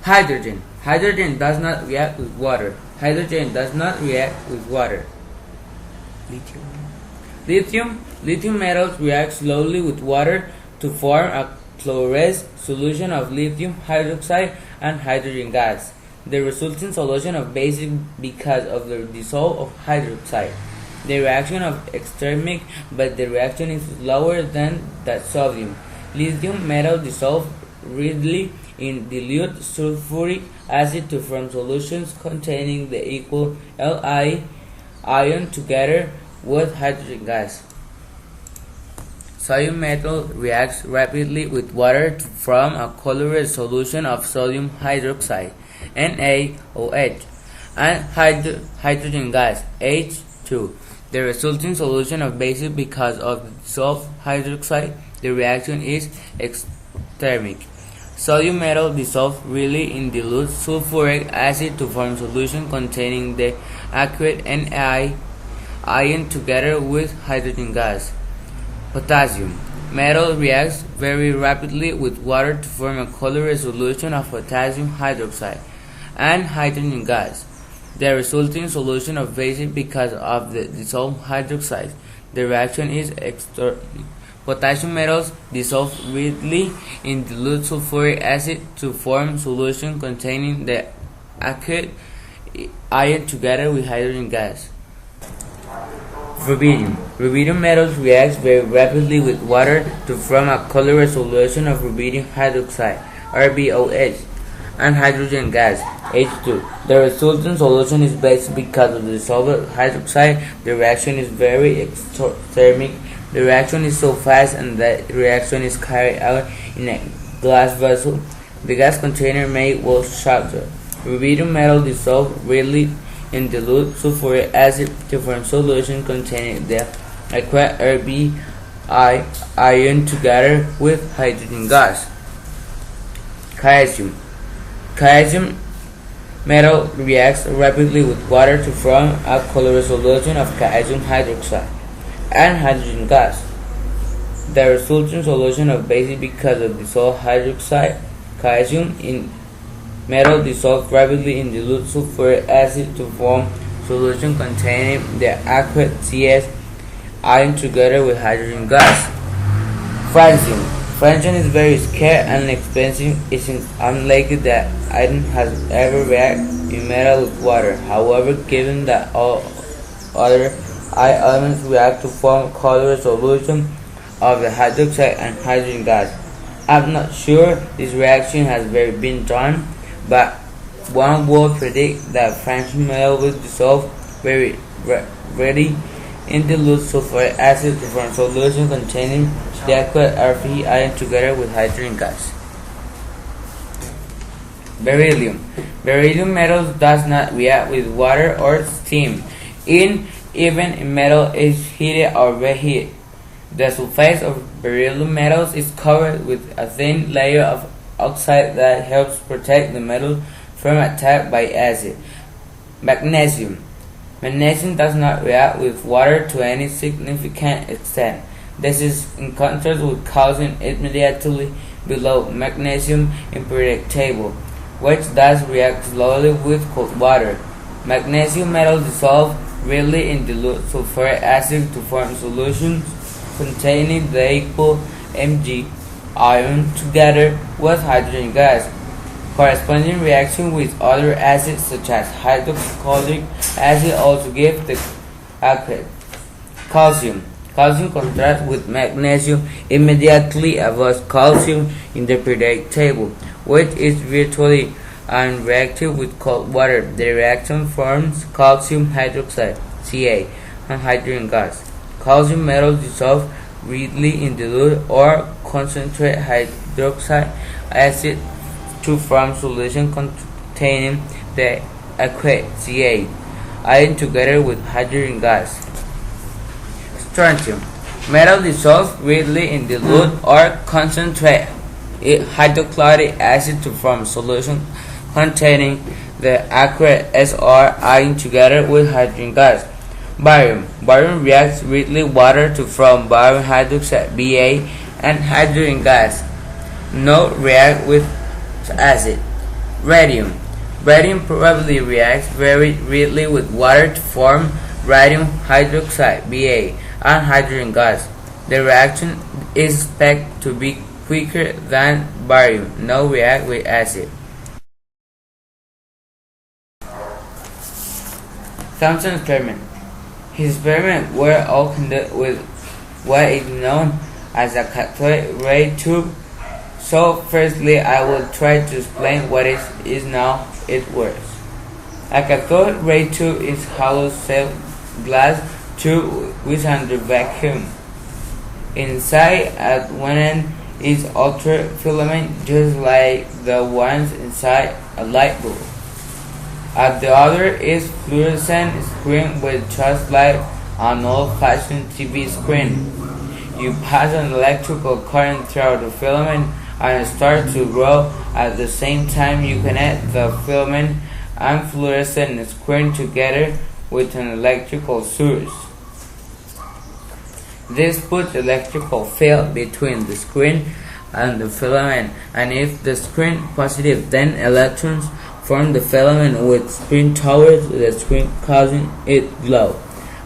Hydrogen. Hydrogen does not react with water. Hydrogen does not react with water. Lithium. Lithium metals react slowly with water to form a chlorous solution of lithium hydroxide and hydrogen gas. The resulting solution of basic because of the dissolve of hydroxide. The reaction of exthermic, but the reaction is slower than that sodium. Lithium metal dissolve readily in dilute sulfuric acid to form solutions containing the equal Li ion together with hydrogen gas. Sodium metal reacts rapidly with water to form a colorless solution of sodium hydroxide, NaOH, and hydrogen gas, H2. The resulting solution of basic because of the dissolved hydroxide. The reaction is exthermic. Sodium metal dissolves readily in dilute sulfuric acid to form solution containing the aqueous Na ion together with hydrogen gas. Potassium metal reacts very rapidly with water to form a colorless solution of potassium hydroxide and hydrogen gas. The resulting solution of basic because of the dissolved hydroxide. The reaction is exthermic. Potassium metals dissolve readily in dilute sulfuric acid to form solution containing the aqueous ion together with hydrogen gas. Rubidium. Rubidium metals react very rapidly with water to form a colorless solution of rubidium hydroxide, RbOH, and hydrogen gas, H2. The resulting solution is basic because of the dissolved hydroxide. The reaction is very exthermic. The reaction is so fast and the reaction is carried out in a glass vessel. The gas container may well shatter. Rubidium metal dissolves readily in dilute sulfuric acid to form solution containing the aqueous Rbi ion together with hydrogen gas. Calcium. Calcium metal reacts rapidly with water to form a colorless solution of calcium hydroxide and hydrogen gas. The resulting solution of basic because of dissolved hydroxide. Calcium in metal dissolves rapidly in dilute sulfuric acid to form solution containing the aqueous Cs ion together with hydrogen gas. Francium. Francium is very scarce and expensive. It is unlikely that iron has ever reacted in metal with water. However, given that all other I elements react to form colorless solution of the hydroxide and hydrogen gas. I'm not sure this reaction has very been done, but one would predict that francium metal will dissolve very readily in dilute sulfuric acid to form solution containing the aqueous Rb ion together with hydrogen gas. Beryllium. Beryllium metal does not react with water or steam. Even if metal is heated or reheated, the surface of beryllium metals is covered with a thin layer of oxide that helps protect the metal from attack by acid. Magnesium. Magnesium does not react with water to any significant extent. This is in contrast with calcium immediately below magnesium in periodic table, which does react slowly with cold water. Magnesium metal dissolves readily in dilute sulfuric acid to form solutions containing the equal Mg ion together with hydrogen gas. Corresponding reaction with other acids such as hydrochloric acid also give the aqueous. Calcium. Calcium contrasts with magnesium immediately above calcium in the periodic table, which is virtually unreactive with cold water. The reaction forms calcium hydroxide, Ca, and hydrogen gas. Calcium metal dissolves readily in dilute or concentrate hydroxide acid to form solution containing the aqueous Ca ion together with hydrogen gas. Strontium. Metal dissolves readily in dilute or concentrate hydrochloric acid to form solution containing the aqueous Sr ion together with hydrogen gas. Barium. Barium reacts readily water to form barium hydroxide Ba and hydrogen gas. No react with acid. Radium. Radium probably reacts very readily with water to form radium hydroxide (Ba) and hydrogen gas. The reaction is expected to be quicker than barium. No react with acid. Thomson's experiment. His experiments were all conducted with what is known as a cathode ray tube. So firstly, I will try to explain what it is now it works. A cathode ray tube is hollow cell glass tube with under vacuum. Inside at one end is ultrafilament just like the ones inside a light bulb. At the other is fluorescent screen with just like an old-fashioned TV screen. You pass an electrical current through the filament and start to roll. At the same time, you connect the filament and fluorescent screen together with an electrical source. This puts electrical field between the screen and the filament, and if the screen positive, then electrons form the filament with spin towards the screen, causing it glow.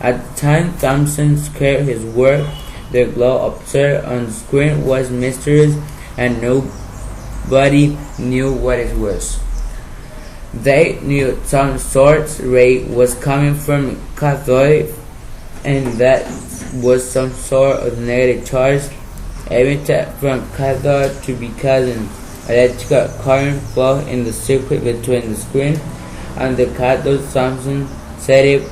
At the time Thomson shared his work, the glow observed on the screen was mysterious, and nobody knew what it was. They knew some sort of ray was coming from cathode, and that was some sort of negative charge emitted from cathode to be causing electrical current flow in the circuit between the screen and the cathode. Thomson set up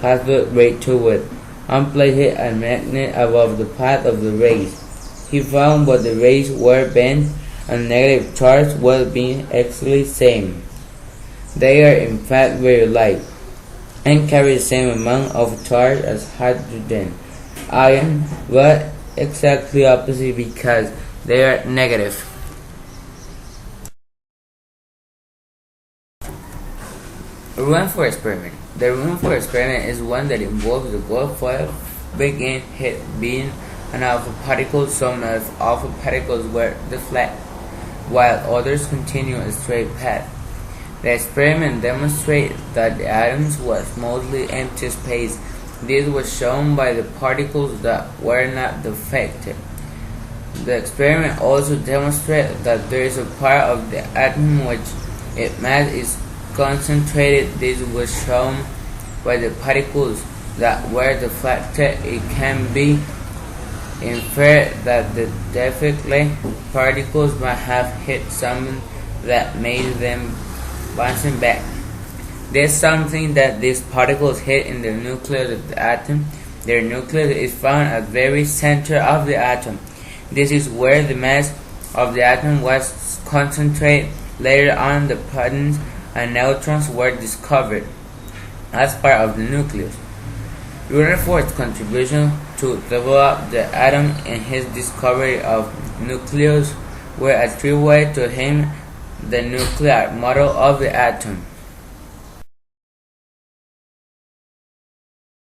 cathode ray tube with and placed a magnet above the path of the rays. He found that the rays were bent and negative charge was being exactly the same. They are in fact very light and carry the same amount of charge as hydrogen ion, but exactly opposite because they are negative. Room for experiment. The room for experiment is one that involves the gold foil begin hit being an alpha particle. Some alpha particles were deflect, while others continue a straight path. The experiment demonstrated that the atoms was mostly empty space. This was shown by the particles that were not deflected. The experiment also demonstrated that there is a part of the atom which its mass is concentrated. This was shown by the particles that were deflected. It can be inferred that the deflected particles might have hit something that made them bouncing back. There's something that these particles hit in the nucleus of the atom. Their nucleus is found at the very center of the atom. This is where the mass of the atom was concentrated. Later on, the protons and neutrons were discovered as part of the nucleus. Rutherford's contribution to develop the atom and his discovery of nucleus were attributed to him. The nuclear model of the atom